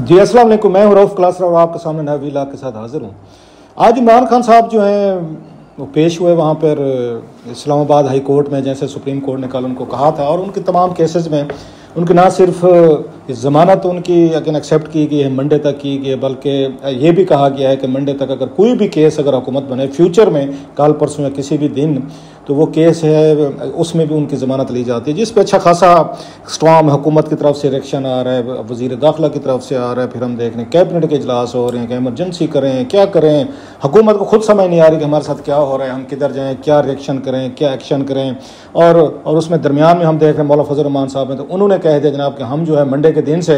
जी अस्सलाम वालेकुम। मैं हूं रऊफ क्लास और आपके सामने नए व्लॉग के साथ हाजिर हूं। आज इमरान खान साहब जो हैं वो पेश हुए वहाँ पर इस्लामाबाद हाई कोर्ट में, जैसे सुप्रीम कोर्ट ने कल उनको कहा था। और उनके तमाम केसेस में उनकी ना सिर्फ ज़मानत उनकी अगेन एक्सेप्ट की गई है, मंडे तक की गई है, बल्कि ये भी कहा गया है कि मंडे तक अगर कोई भी केस अगर हुकूमत बने फ्यूचर में, कल परसों या किसी भी दिन, तो वो केस है उसमें भी उनकी ज़मानत ली जाती है, जिस पे अच्छा खासा स्ट्रॉन्ग हुकूमत की तरफ से रिएक्शन आ रहा है, वज़ीर दाखिला की तरफ से आ रहा है। फिर हम देख रहे हैं कैबिनेट के इजलास हो रहे हैं कि इमरजेंसी करें, क्या करें। हुकूमत को खुद समझ नहीं आ रही कि हमारे साथ क्या हो रहा है, हम किधर जाएँ, क्या रिएक्शन करें, क्या एक्शन करें। और उसमें दरमियान में हम देख रहे हैं मौला फजल रहमान साहब हैं, तो उन्होंने कह दिया जनाब कि हम जो है मंडे के दिन से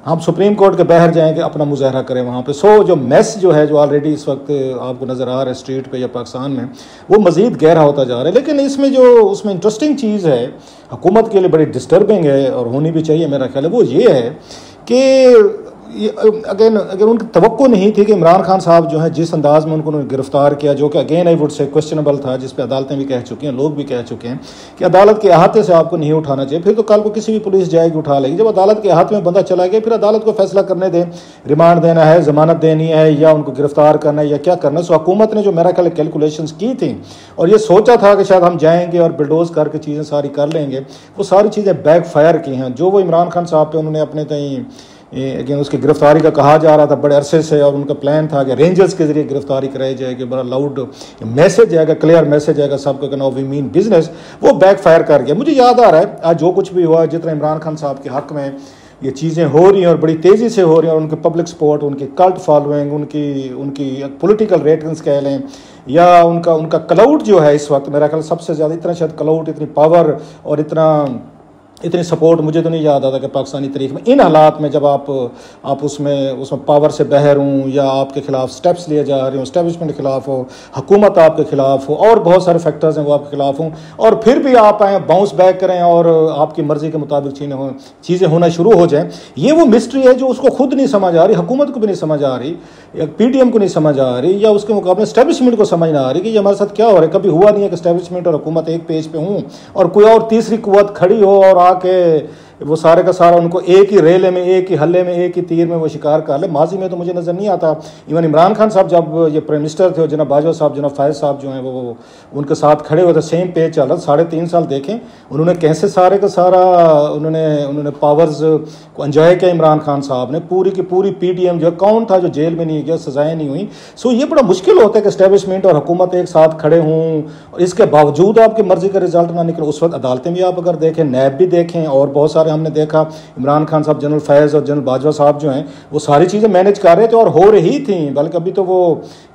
हम सुप्रीम कोर्ट के बाहर जाएंगे, अपना मुजाहरा करें वहाँ पे। सो जो मेस जो है, जो ऑलरेडी इस वक्त आपको नज़र आ रहा है स्ट्रीट पे या पाकिस्तान में, वो मज़ीद गहरा होता जा रहा है। लेकिन इसमें जो उसमें इंटरेस्टिंग चीज़ है, हुकूमत के लिए बड़ी डिस्टर्बिंग है और होनी भी चाहिए मेरा ख्याल है, वो ये है कि अगेन उनकी तवक्को नहीं थी कि इमरान खान साहब जो है जिस अंदाज में उनको गिरफ्तार किया, जो कि again I would say questionable था, जिस पे अदालतें भी कह चुकी हैं, लोग भी कह चुके हैं कि अदालत के अहाते से आपको नहीं उठाना चाहिए। फिर तो कल को किसी भी पुलिस जाएगी उठा लेगी। जब अदालत के अहाते में बंदा चला गया, फिर अदालत को फैसला करने दें, रिमांड देना है, जमानत देनी है, या उनको गिरफ्तार करना है, या क्या करना है। सो हुकूमत ने जो मेरा ख्याल कैलकुलेशंस की थी और ये सोचा था कि शायद हम जाएंगे और बिल्डोज करके चीज़ें सारी कर लेंगे, वो सारी चीज़ें बैक फायर की हैं। जो वो इमरान खान साहब पे उन्होंने अपने तय अगेन उसकी गिरफ्तारी का कहा जा रहा था बड़े अरसे से, और उनका प्लान था कि रेंजर्स के जरिए गिरफ्तारी कराई जाएगी, बड़ा लाउड मैसेज आएगा, क्लियर मैसेज आएगा सबको कि नो वी मीन बिजनेस, वो बैक फायर कर गया। मुझे याद आ रहा है आज जो कुछ भी हुआ, जितना इमरान खान साहब के हक़ में ये चीज़ें हो रही हैं और बड़ी तेज़ी से हो रही हैं, और उनकी पब्लिक सपोर्ट, उनकी कल्ट फॉलोइंग, उनकी पोलिटिकल रेटिंग्स कह लें, या उनका क्लाउड जो है इस वक्त मेरा ख्याल सबसे ज़्यादा, इतना शायद क्लाउड, इतनी पावर और इतनी सपोर्ट मुझे तो नहीं याद आता कि पाकिस्तानी तारीख में इन हालात में जब आप उसमें पावर से बहर हूँ, या आपके खिलाफ स्टेप्स लिए जा रहे हो, एस्टेब्लिशमेंट के खिलाफ हो, हुकूमत आपके खिलाफ हो, और बहुत सारे फैक्टर्स हैं वो आपके खिलाफ हों, और फिर भी आप आएँ बाउंस बैक करें और आपकी मर्जी के मुताबिक चीज़ें होना शुरू हो जाएँ। ये वो मिस्ट्री है जो उसको खुद नहीं समझ आ रही, हुकूमत को भी नहीं समझ आ रही, या PTM को नहीं समझ आ रही, या उसके मुकाबले एस्टेब्लिशमेंट को समझ ना आ रही कि ये हमारे साथ क्या हो रहा है। कभी हुआ नहीं है कि एस्टेब्लिशमेंट और हुकूमत एक पेज पे हूँ और कोई और तीसरी कुव्वत खड़ी हो और आके वो सारे का सारा उनको एक ही रेले में, एक ही हल्ले में, एक ही तीर में वो शिकार कर ले। माजी में तो मुझे नज़र नहीं आता। इवन इमरान खान साहब जब ये प्राइम मिनिस्टर थे, और जनाब बाजवा साहब, जनाब फायद साहब जो हैं वो उनके साथ खड़े हुए थे, सेम पेज चल रहा, 3.5 साल देखें उन्होंने कैसे सारे का सारा उन्होंने पावर्स को एंजॉय किया। इमरान खान साहब ने पूरी की पूरी PTM जो कौन था जो जेल में नहीं गया, सजाएं नहीं हुई। सो ये बड़ा मुश्किल होता है कि एस्टेब्लिशमेंट और हुकूमत एक साथ खड़े हों और इसके बावजूद आपकी मर्जी का रिजल्ट ना निकले। उस वक्त अदालतें भी आप अगर देखें, नैब भी देखें, और बहुत सारे हमने देखा इमरान खान साहब, जनरल फैज़ और जनरल बाजवा साहब जो हैं वो सारी चीज़ें मैनेज कर रहे थे और हो रही थी। बल्कि अभी तो वो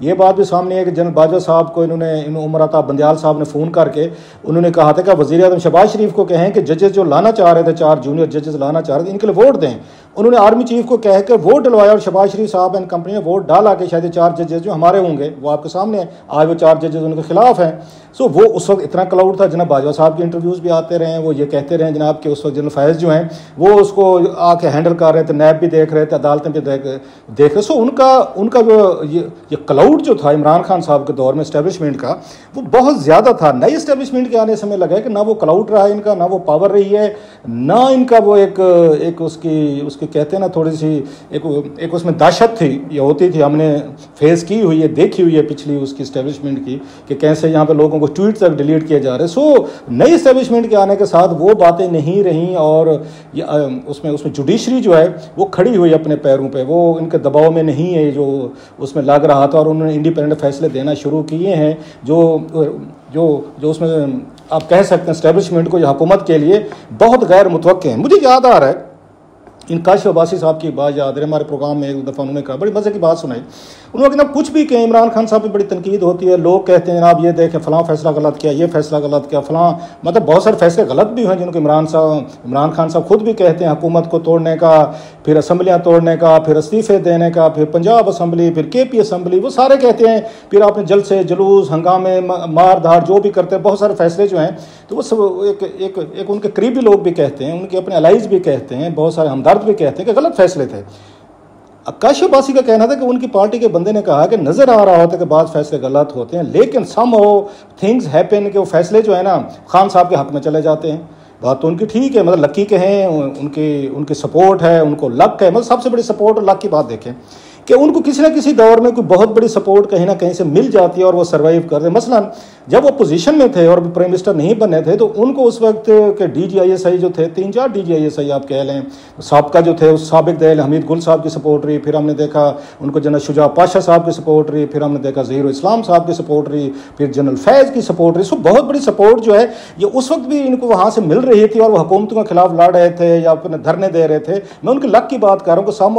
ये बात भी सामने है कि जनरल बाजवा साहब को इन्होंने उमर अता बंदयाल साहब ने फ़ोन करके उन्होंने कहा था कि वज़ीर आज़म शहबाज शरीफ को कहें कि जजेस जो लाना चाह रहे थे, 4 जूनियर जजेस लाना चाह रहे थे, इनके लिए वोट दें। उन्होंने आर्मी चीफ को कहकर वोट डलवाया, और शहबाज शरीफ साहब एंड कंपनी ने वोट डाला कि शायद 4 जजेस जो हमारे होंगे, वो आपके सामने है। आज वो 4 जजेस उनके खिलाफ हैं। सो वो उस वक्त इतना क्लाउड था। जनाब बाजवा साहब के इंटरव्यूज़ भी आते रहे, वो ये कहते रहे जनाब कि उस वक्त जनरल फैज़ जो हैं वो उसको आके हैंडल कर रहे थे, नैब भी देख रहे थे, अदालतें भी देख रहे। सो उनका जो ये क्लाउड जो था इमरान खान साहब के दौर में एस्टेब्लिशमेंट का, वो बहुत ज़्यादा था। नई एस्टेब्लिशमेंट के आने समय लगा है कि ना वो क्लाउड रहा इनका, ना वो पावर रही है, ना इनका वो एक उसकी कहते हैं ना थोड़ी सी एक उसमें दहशत थी, ये होती थी, हमने फेस की हुई है, देखी हुई है पिछली उसकी एस्टेब्लिशमेंट की, कि कैसे यहाँ पे लोगों को ट्वीट तक डिलीट किए जा रहे। सो नई एस्टेब्लिशमेंट के आने के साथ वो बातें नहीं रहीं, और उसमें जुडिशरी जो है वो खड़ी हुई अपने पैरों पे, वो इनके दबाव में नहीं है जो उसमें लग रहा था, और उन्होंने इंडिपेंडेंट फैसले देना शुरू किए हैं जो उसमें आप कह सकते हैं एस्टेब्लिशमेंट को या हुकूमत के लिए बहुत गैर मुतवक्के हैं। मुझे याद आ रहा है इन काशिफ अब्बासी साहब की बात याद है, हमारे प्रोग्राम में एक दफ़ा उन्होंने कहा, बड़ी मज़े की बात सुनाई। उन्होंने जनाब कुछ भी कहें, इमरान खान साहब की बड़ी तनकीद होती है, लोग कहते हैं जनाब ये देखें फ़लाँ फैसला गलत किया, ये फैसला गलत किया, फ़लाँ मतलब बहुत सारे फैसले गलत भी हैं जिनको इमरान खान साहब खुद भी कहते हैं, हुकूमत को तोड़ने का, फिर असम्बलियाँ तोड़ने का, फिर इस्तीफ़े देने का, फिर पंजाब असम्बली, फिर KP असम्बली, वो सारे कहते हैं। फिर आपने जलसे, जुलूस, हंगामे, मार धाड़ जो भी करते हैं, बहुत सारे फैसले जो हैं, तो वो सब एक उनके करीबी लोग भी कहते हैं, उनके अपने अलाइज भी कहते हैं, बहुत सारे हमदर्द भी कहते हैं कि गलत फैसले थे। काशिफ अब्बासी का कहना था कि उनकी पार्टी के बंदे ने कहा कि नज़र आ रहा होता है कि बाद फैसले गलत होते हैं, लेकिन सम हो थिंग्स हैपन, कि वो फैसले जो है ना खान साहब के हक में चले जाते हैं। बात तो उनकी ठीक है, मतलब लकी के हैं, उनकी उनकी सपोर्ट है, उनको लक है, मतलब सबसे बड़ी सपोर्ट और लक की बात देखें कि उनको किसी ना किसी दौर में कोई बहुत बड़ी सपोर्ट कहीं ना कहीं से मिल जाती है और वो सर्वाइव करते हैं। मसलन जब वो पोजीशन में थे और प्राइम मिनिस्टर नहीं बने थे तो उनको उस वक्त के DGISI जो थे, 3-4 DGISI आप कह लें, साबका जो थे उस साबिक दयाल हमीद गुल साहब की सपोर्ट रही, फिर हमने देखा उनको जनरल शुजा पाशा साहब की सपोर्ट रही, फिर हमने देखा ज़हीरुल इस्लाम साहब की सपोर्ट रही, फिर जनरल फैज़ की सपोर्ट रही। सो बहुत बड़ी सपोर्ट जो है ये उस वक्त भी इनको वहाँ से मिल रही थी और वो हुकूमतों के खिलाफ लड़ रहे थे या अपने धरने दे रहे थे। मैं उनके लक की बात कर रहा हूँ कि सम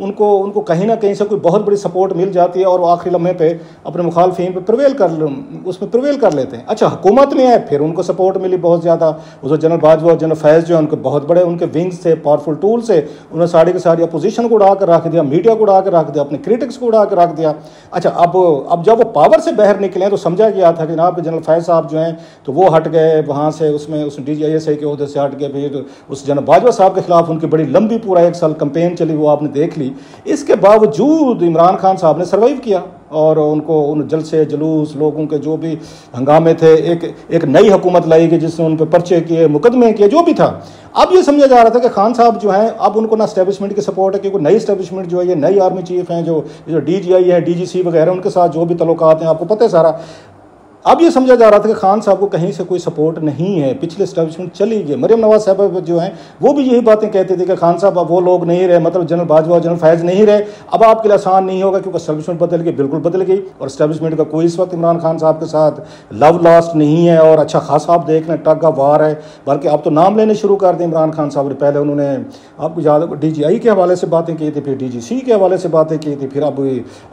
उनको कहीं ना कहीं से कोई बहुत बड़ी सपोर्ट मिल जाती है और वो आखिरी लम्हे पे अपने मुखालफिन पे प्रिवेल कर लेते हैं। अच्छा, हुकूमत में है फिर उनको सपोर्ट मिली बहुत ज़्यादा। उस जनरल बाजवा और जनरल फैज़ जो है उनके बहुत बड़े उनके विंग्स थे, पावरफुल टूल से, उन्होंने सारी की सारी अपोजिशन को उड़ा कर रख दिया, मीडिया को उड़ा कर रख दिया, अपने क्रिटिक्स को उड़ा कर रख दिया। अच्छा, अब जब वो पावर से बाहर निकले तो समझा गया था कि जनाब जनरल फैज़ साहब जो हैं तो वो हट गए वहाँ से, उस DGISI के अहदे से हट गए। फिर उस जनरल बाजवा साहब के खिलाफ उनकी बड़ी लंबी पूरा 1 साल कंपेन चली, वो आपने देख ली। इसके बावजूद इमरान खान साहब ने सर्वाइव किया और उनको उन जलसे जुलूस लोगों के जो भी हंगामे थे, एक नई हुकूमत लाई गई जिसने उन पर पर्चे किए, मुकदमे किए, जो भी था। अब ये समझा जा रहा था कि खान साहब जो हैं अब उनको ना एस्टेब्लिशमेंट की सपोर्ट है, क्योंकि नई एस्टेब्लिशमेंट जो है ये नई आर्मी चीफ हैं, जो DGI है, DGC वगैरह, उनके साथ जो भी तल्लुकात हैं आपको पता है सारा। अब ये समझा जा रहा था कि खान साहब को कहीं से कोई सपोर्ट नहीं है, पिछले एस्टेब्लिशमेंट चली गई। मरियम नवाज साहब जो हैं वो भी यही बातें कहते थे कि खान साहब अब वो लोग नहीं रहे, मतलब जनरल बाजवा जनरल फैज़ नहीं रहे, अब आपके लिए आसान नहीं होगा क्योंकि एस्टेब्लिशमेंट बदल गई, बिल्कुल बदल गई। और एस्टेब्लिशमेंट का कोई इस वक्त इमरान खान साहब के साथ लव लास्ट नहीं है और अच्छा खासा आप देख लें टग ऑफ वार है। बल्कि अब तो नाम लेने शुरू कर दें इमरान खान साहब ने। पहले उन्होंने आपको याद DGI के हवाले से बातें की थी, फिर DGC के हवाले से बातें की थी, फिर अब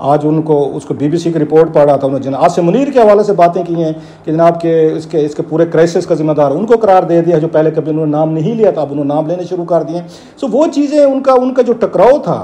आज उसको BBC की रिपोर्ट पढ़ा था, उन्होंने जनाब आसिम मुनीर के हवाले से बातें की हैं कि जनाब के इसके पूरे क्राइसिस का जिम्मेदार उनको करार दे दिया, जो पहले कभी उन्होंने नाम नहीं लिया था, अब उन्होंने नाम लेने शुरू कर दिए। सो वो चीज़ें उनका जो टकराव था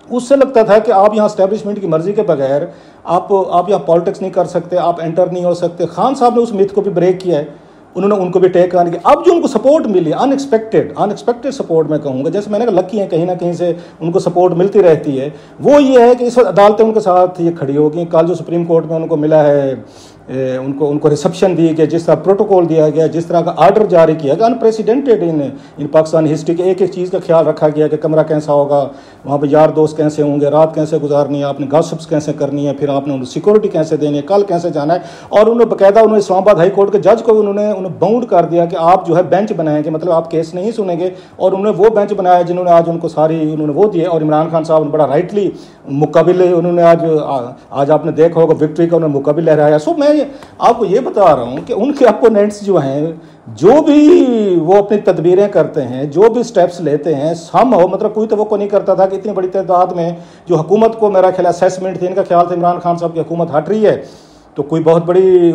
उससे लगता था कि आप यहाँ एस्टेब्लिशमेंट की मर्जी के बगैर आप यहाँ पॉलिटिक्स नहीं कर सकते, आप एंटर नहीं हो सकते। खान साहब ने उस मिथ को भी ब्रेक किया है, उन्होंने उनको भी टेक करने की। अब जो उनको सपोर्ट मिली अनएक्सपेक्टेड सपोर्ट मैं कहूँगा, जैसे मैंने कहा लकी है कहीं ना कहीं से उनको सपोर्ट मिलती रहती है, वो ये है कि इस वक्त अदालतें उनके साथ ये खड़ी होगी। कल जो सुप्रीम कोर्ट में उनको मिला है, उनको रिसेप्शन दी गई, जिस तरह प्रोटोकॉल दिया गया, जिस तरह का आर्डर जारी किया गया, अनप्रेसिडेंटेड इन पाकिस्तान हिस्ट्री के, एक चीज़ का ख्याल रखा गया कि कमरा कैसा होगा, वहाँ पर यार दोस्त कैसे होंगे, रात कैसे गुजारनी है, आपने गॉसिप्स कैसे करनी है, फिर आपने उन्हें सिक्योरिटी कैसे देनी है, कल कैसे जाना है। और उन्होंने बाकायदा इस्लामाबाद हाई कोर्ट के जज को उन्होंने बाउंड कर दिया कि आप जो है बेंच बनाएंगे, मतलब आप केस नहीं सुनेंगे। और उन्होंने वो बेंच बनाया जिन्होंने आज उनको सारी उन्होंने वो दिए। और इमरान खान साहब ने बड़ा राइटली मुकाबिले उन्होंने आज आपने देखा होगा विक्ट्री का उन्होंने मुकाबिल लहराया। सो मैं आपको ये बता रहा हूँ कि उनके अपोनेंट्स जो हैं, जो भी वो अपनी तदबीरें करते हैं, जो भी स्टेप्स लेते हैं, सम हो मतलब कोई तो नहीं करता था कि इतनी बड़ी तादाद में जो हुकूमत को मेरा ख्याल असेसमेंट थी, इनका ख्याल था इमरान खान साहब की हुकूमत हट रही है तो कोई बहुत बड़ी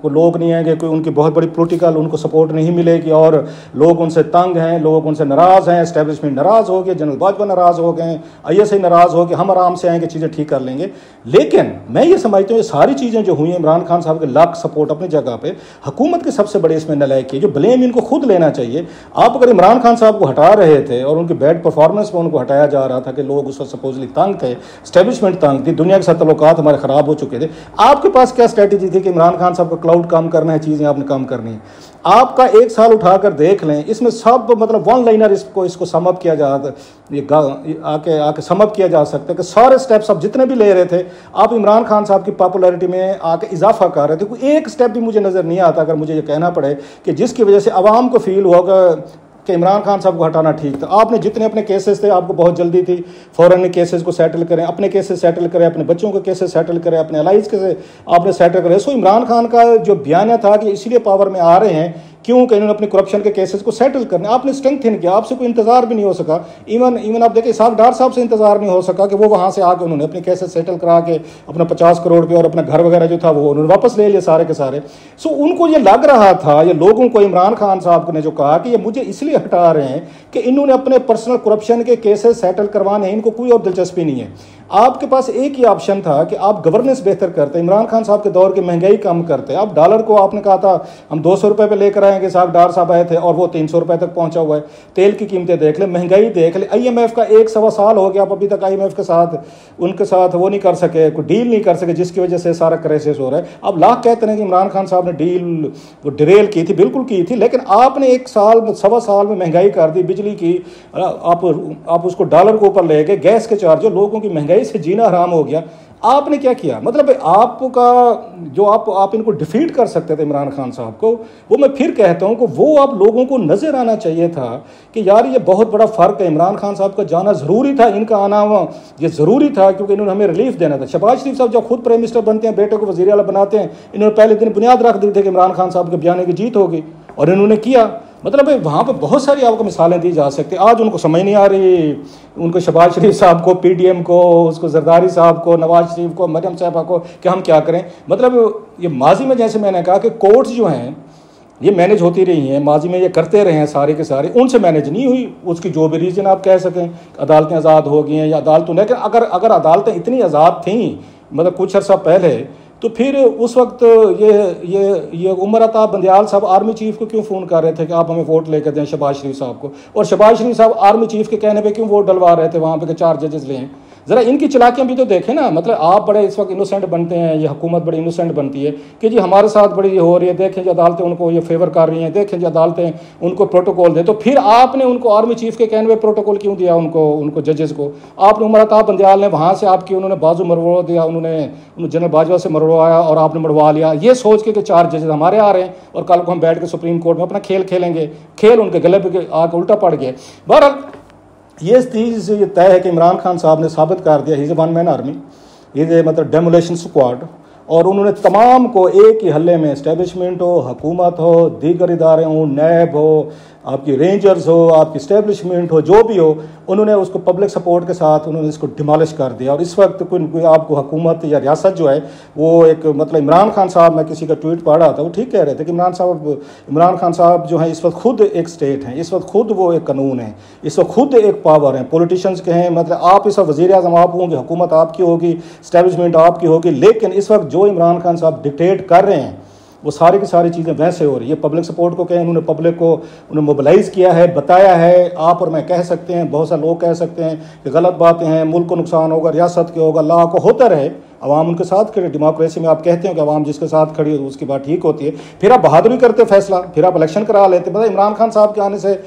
को लोग नहीं आएंगे, कोई उनकी बहुत बड़ी पॉलिटिकल उनको सपोर्ट नहीं मिलेगी और लोग उनसे तंग हैं, लोग उनसे नाराज़ हैं, एस्टेब्लिशमेंट नाराज़ हो गए, जनरल बाजवा नाराज़ हो गए, ISI नाराज़ हो गए, हम आराम से आएंगे चीज़ें ठीक कर लेंगे। लेकिन मैं ये समझता हूँ ये सारी चीज़ें जो हुई हैं इमरान खान साहब के लाख सपोर्ट अपनी जगह पे, हुकूमत के सबसे बड़े इसमें नलायकी है, जो ब्लेम इनको खुद लेना चाहिए। आप अगर इमरान खान साहब को हटा रहे थे और उनकी बैड परफॉर्मेंस पर उनको हटाया जा रहा था कि लोग उस वक्त सपोजली तंग थे, एस्टेब्लिशमेंट तंग थी, दुनिया के साथ तल्लुकात हमारे ख़राब हो चुके थे, आपके पास क्या स्ट्रैटेजी थी कि इमरान खान साहब का क्लाउड काम करना है, चीज़ें आपने काम करनी है। आपका 1 साल उठाकर देख लें, इसमें सब मतलब वन लाइनर इसको समअप किया जा आके समअप किया जा सकता है कि सारे स्टेप्स आप जितने भी ले रहे थे, आप इमरान खान साहब की पॉपुलैरिटी में आके इजाफा कर रहे थे। कोई एक स्टेप भी मुझे नज़र नहीं आता, अगर मुझे ये कहना पड़े कि जिसकी वजह से आवाम को फील होगा कि इमरान खान साहब को हटाना ठीक था। आपने जितने अपने केसेस थे, आपको बहुत जल्दी थी, फ़ौरन केसेस को सेटल करें, अपने केसेस सेटल करें, अपने बच्चों के केसेस सेटल करें, अपने अलाइज के आपने सेटल करें। सो इमरान खान का जो बयान था कि इसलिए पावर में आ रहे हैं क्योंकि इन्होंने अपने करप्शन के केसेस को सेटल करने, आपने स्ट्रेंथन किया, आपसे कोई इंतजार भी नहीं हो सका। इवन आप देखें इसहाक डार साहब से इंतजार नहीं हो सका कि वो वहाँ से आके उन्होंने अपने केसेस सेटल करा के अपना 50 करोड़ रुपये और अपना घर वगैरह जो था वो उन्होंने वापस ले लिए सारे के सारे। सो उनको ये लग रहा था, ये लोगों को इमरान खान साहब ने जो कहा कि ये मुझे इसलिए हटा रहे हैं कि इन्होंने अपने पर्सनल करप्शन के केसेस सेटल करवाने हैं, इनको कोई और दिलचस्पी नहीं है। आपके पास एक ही ऑप्शन था कि आप गवर्नेंस बेहतर करते, इमरान खान साहब के दौर की महंगाई कम करते। आप डॉलर को आपने कहा था हम 200 रुपये पे लेकर आएंगे, साहब डार साहब आए थे और वो 300 रुपये तक पहुंचा हुआ है। तेल की कीमतें देख ले, महंगाई देख ले, IMF का 1 सवा साल हो गया, आप अभी तक IMF के साथ उनके साथ वो नहीं कर सके, कोई डील नहीं कर सके, जिसकी वजह से सारा क्राइसिस हो रहा है। अब लाख कहते हैं कि इमरान खान साहब ने डील वो डिरेल की थी, बिल्कुल की थी, लेकिन आपने 1 सवा साल में महंगाई कर दी, बिजली की आप उसको डॉलर के ऊपर ले गए, गैस के चार्जर, लोगों की महंगाई से जीना हराम हो गया। आपने क्या किया? मतलब आपका जो आप इनको डिफीट कर सकते थे इमरान खान साहब को, वो मैं फिर कहता हूं कि वो आप लोगों को नजर आना चाहिए था कि यार ये बहुत बड़ा फर्क है। इमरान खान साहब का जाना जरूरी था, इनका आना ये जरूरी था, क्योंकि इन्होंने हमें रिलीफ देना था। शहबाज शरीफ साहब जब खुद प्राइम मिनिस्टर बनते हैं, बेटे को वजीर आला बनाते हैं, इन्होंने पहले दिन बुनियाद रख दी थी कि इमरान खान साहब के बयाने की जीत होगी, और इन्होंने किया। मतलब वहाँ पे बहुत सारी आपको मिसालें दी जा सकती। आज उनको समझ नहीं आ रही, उनको शहबाज शरीफ साहब को, PDM को, उसको जरदारी साहब को, नवाज शरीफ को, मरियम साहबा को, कि हम क्या करें। मतलब ये माजी में जैसे मैंने कहा कि कोर्ट्स जो हैं ये मैनेज होती रही हैं, माजी में ये करते रहे हैं सारे के सारे, उनसे मैनेज नहीं हुई। उसकी जो भी रीज़न आप कह सकें, अदालतें आज़ाद हो गई हैं या अदालतों, लेकिन अगर अदालतें इतनी आज़ाद थीं मतलब कुछ अर्सा पहले, तो फिर उस वक्त ये उमर अताब बंदयाल साहब आर्मी चीफ को क्यों फ़ोन कर रहे थे कि आप हमें वोट लेकर दें शहबाज शरीफ साहब को, और शहबाज शरीफ साहब आर्मी चीफ के कहने पे क्यों वोट डलवा रहे थे वहाँ पे कि 4 जजेस लें। ज़रा इनकी चालाकियाँ भी तो देखें ना। मतलब आप बड़े इस वक्त इनोसेंट बनते हैं, ये हुकूमत बड़ी इनोसेंट बनती है कि जी हमारे साथ बड़ी ये हो रही है, देखें जी अदालतें उनको ये फेवर कर रही हैं, देखें जी अदालतें उनको प्रोटोकॉल दें। तो फिर आपने उनको आर्मी चीफ के कहने पर प्रोटोकॉल क्यों दिया उनको जजेस को? आपने उमर अताब बंदयाल ने वहाँ से आपकी उन्होंने बाजू मरवा दिया, उन्होंने जनरल बाजवा से मरवाया और आपने मरवा लिया, ये सोच के कि 4 जजेस हमारे आ रहे हैं और कल को हम बैठ के सुप्रीम कोर्ट में अपना खेल खेलेंगे। खेल उनके गले पे आके उल्टा पड़ गया। बहरहाल ये चीज़ ये तय है कि इमरान खान साहब ने साबित कर दिया, he is a one man army, ये मतलब डेमोलेशन स्क्वाड, और उन्होंने तमाम को एक ही हल्ले में, एस्टेब्लिशमेंट हो, हुकूमत हो, दीगर इदारे हो, नैब हो, आपकी रेंजर्स हो, आपकी इस्टेब्लिशमेंट हो, जो भी हो, उन्होंने उसको पब्लिक सपोर्ट के साथ उन्होंने इसको डिमोलिश कर दिया। और इस वक्त कोई आपको हुकूमत या रियासत जो है वो एक मतलब इमरान खान साहब, मैं किसी का ट्वीट पढ़ रहा था, वो ठीक कह रहे थे कि इमरान खान साहब जो है इस वक्त खुद एक स्टेट हैं, इस वक्त खुद वो एक कानून है, इस वक्त खुद एक पावर है। पॉलिटिशियंस के हैं, मतलब आप इस वक्त वज़ीर आज़म आप होंगे, हुकूमत आपकी होगी, इस्टेब्लिशमेंट आपकी होगी, लेकिन इस वक्त जो इमरान खान साहब डिक्टेट कर रहे हैं वो सारी की सारी चीज़ें वैसे हो रही है। पब्लिक सपोर्ट को कहें, उन्होंने पब्लिक को उन्होंने मोबिलाइज़ किया है, बताया है। आप और मैं कह सकते हैं, बहुत सारे लोग कह सकते हैं कि गलत बातें हैं, मुल्क को नुकसान होगा, रियासत के होगा, ला को होता रहे, अवाम उनके साथ खड़े। डेमोक्रेसी में आप कहते हैं कि अवाम जिसके साथ खड़ी है उसकी बात ठीक होती है। फिर आप बहादुरी करते फैसला, फिर आप इलेक्शन करा लेते। पता इमरान खान साहब के आने से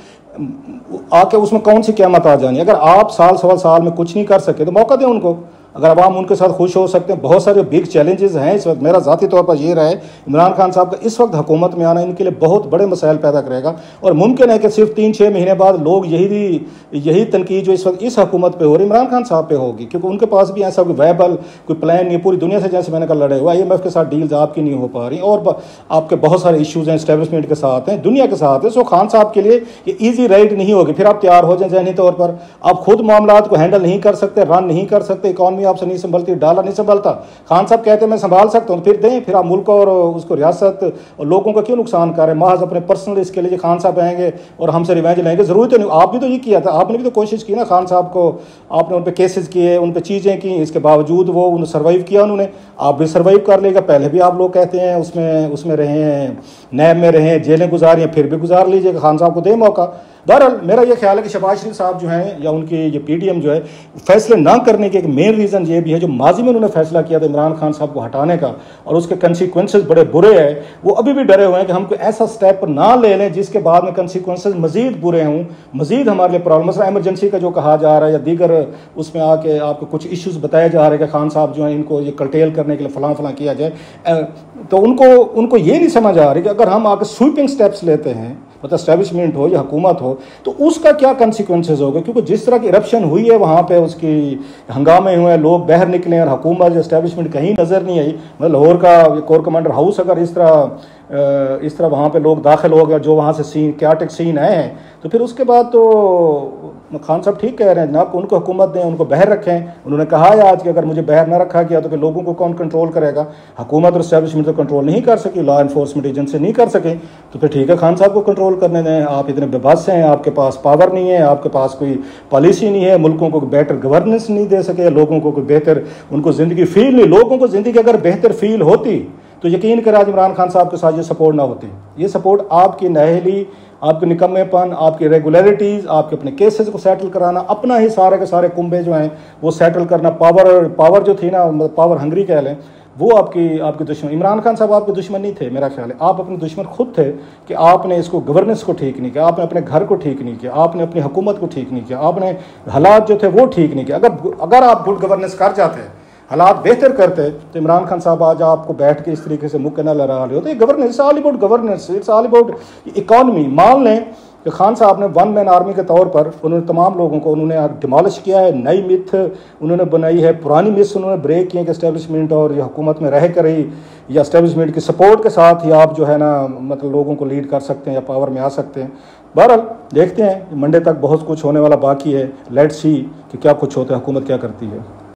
आके उसमें कौन सी क़यामत आ जानी। अगर आप साल सवा साल में कुछ नहीं कर सके तो मौका दें उनको, अगर अवाम उनके साथ खुश हो सकते हैं। बहुत सारे बिग चैलेंजेस हैं इस वक्त। मेरा ज़ाती तौर पर ये रहा है इमरान खान साहब का इस वक्त हुकूमत में आना इनके लिए बहुत बड़े मसाइल पैदा करेगा, और मुमकिन है कि सिर्फ 3-6 महीने बाद लोग यही तनकीद जो इस वक्त इस हुकूमत पे हो रही इमरान खान साहब पे होगी, क्योंकि उनके पास भी ऐसा कोई वायबल कोई प्लान नहीं है। पूरी दुनिया से जैसे मैंने कहा लड़े हुआ, IMF के साथ डील्स आपकी नहीं हो पा रही, और आपके बहुत सारे इशूज़ हैं इस्टेब्लिशमेंट के साथ हैं, दुनिया के साथ है। सो खान साहब के लिए ये ईजी राइड नहीं होगी। फिर आप तैयार हो जाए जहनी तौर पर, आप खुद मामलात को हैंडल नहीं कर सकते, रन नहीं कर सकते, इकॉनमी आपसे नहीं संभलती, डॉलर नहीं संभलता। खान साहब कहते हैं मैं संभाल सकता हूँ, फिर दें। फिर आप मुल्क और उसको रियासत और लोगों का क्यों नुकसान कर रहे हैं महज अपने पर्सनल इसके लिए। खान साहब आएंगे और हमसे रिवेंज लेंगे, जरूरत नहीं। आप भी तो ये किया था, आपने भी तो कोशिश की ना खान साहब को, आपने उन पर केसेस किए, उन पर चीज़ें की, इसके बावजूद वो उन्हें सर्वाइव किया उन्होंने। आप भी सर्वाइव कर लेगा। पहले भी आप लोग कहते हैं उसमें रहे हैं, नैब में रहे हैं, जेलें गुजारी हैं, फिर भी गुजार लीजिएगा। खान साहब को दे मौका। बहरहाल मेरा ये ख्याल है कि शहबाज शरीफ साहब जो हैं या उनकी ये PDM जो है फैसले ना करने के एक मेन रीज़न ये भी है, जो माजी में उन्होंने फैसला किया था इमरान खान साहब को हटाने का और उसके कंसिक्वेंसेस बड़े बुरे हैं। वो अभी भी डरे हुए हैं कि हम कोई ऐसा स्टेप ना ले लें जिसके बाद में कंसिक्वेंसेस मजीद बुरे हों, मजीद हमारे लिए प्रॉब्लम। मसला एमरजेंसी का जो कहा जा रहा है या दीगर उसमें आके आपको कुछ इश्यूज़ बताए जा रहे हैं कि खान साहब जो है इनको ये कर्टेल करने के लिए फलां किया जाए, तो उनको ये नहीं समझ आ रही कि अगर हम आके स्वीपिंग स्टेप्स लेते हैं, मतलब एस्टेब्लिशमेंट हो या हुकूमत हो, तो उसका क्या कंसिक्वेंसेस होगा। क्योंकि जिस तरह की इरप्शन हुई है वहाँ पे, उसकी हंगामे हुए, लोग बाहर निकले और हुकूमत एस्टेब्लिशमेंट कहीं नज़र नहीं आई। मतलब लाहौर का कोर कमांडर हाउस अगर इस तरह इस तरह वहाँ पे लोग दाखिल हो गए, जो वहाँ से सीन क्याटिक सीन आए हैं, तो फिर उसके बाद तो खान साहब ठीक कह रहे हैं, ना उनको हुकूमत दें, उनको बहर रखें। उन्होंने कहा है आज कि अगर मुझे बहर ना रखा गया तो फिर लोगों को कौन कंट्रोल करेगा? हुकूमत और इस्टेब्लिशमेंट तो कंट्रोल नहीं कर सकी, लॉ इन्फोर्समेंट एजेंसी नहीं कर सके, तो फिर ठीक है खान साहब को कंट्रोल करने दें। आप इतने बेबस हैं, आपके पास पावर नहीं है, आपके पास कोई पॉलिसी नहीं है, मुल्कों को बेहतर गवर्नेंस नहीं दे सके, लोगों को कोई बेहतर उनको ज़िंदगी फील नहीं। लोगों को ज़िंदगी अगर बेहतर फील होती तो यकीन कर आज इमरान खान साहब के साथ ये सपोर्ट ना होती। ये सपोर्ट आपकी नाअहली, आपके निकम्मेपन, आपकी रेगुलरिटीज़, आपके अपने केसेस को सेटल कराना, अपना ही सारे के सारे कुंबे जो हैं वो सेटल करना, पावर जो थी ना, पावर हंगरी कह लें, वो आपकी दुश्मन। इमरान खान साहब आपके दुश्मन नहीं थे, मेरा ख्याल है आप अपने दुश्मन खुद थे कि आपने इसको गवर्नेंस को ठीक नहीं किया, आपने अपने घर को ठीक नहीं किया, आपने अपनी हुकूमत को ठीक नहीं किया, आपने हालात जो थे वो ठीक नहीं किया। अगर आप गुड गवर्नेंस कर जाते, हालात बेहतर करते, तो इमरान खान साहब आज आपको बैठ के इस तरीके से मुक्के न लड़ा रहे होते। Governance, it's all about governance, it's all about economy. मान लें कि खान साहब ने वन मैन आर्मी के तौर पर उन्होंने तमाम लोगों को उन्होंने डिमोलिश किया है, नई मिथ उन्होंने बनाई है, पुरानी मिथ उन्होंने ब्रेक किए कि इस्टेब्लिशमेंट और ये हुकूमत में रह कर ही या इस्टेब्लिशमेंट की सपोर्ट के साथ ही आप जो है ना मतलब लोगों को लीड कर सकते हैं या पावर में आ सकते हैं। बहरहाल देखते हैं, मंडे तक बहुत कुछ होने वाला बाकी है। लेट्स सी कि क्या कुछ होता है, हुकूमत क्या करती है।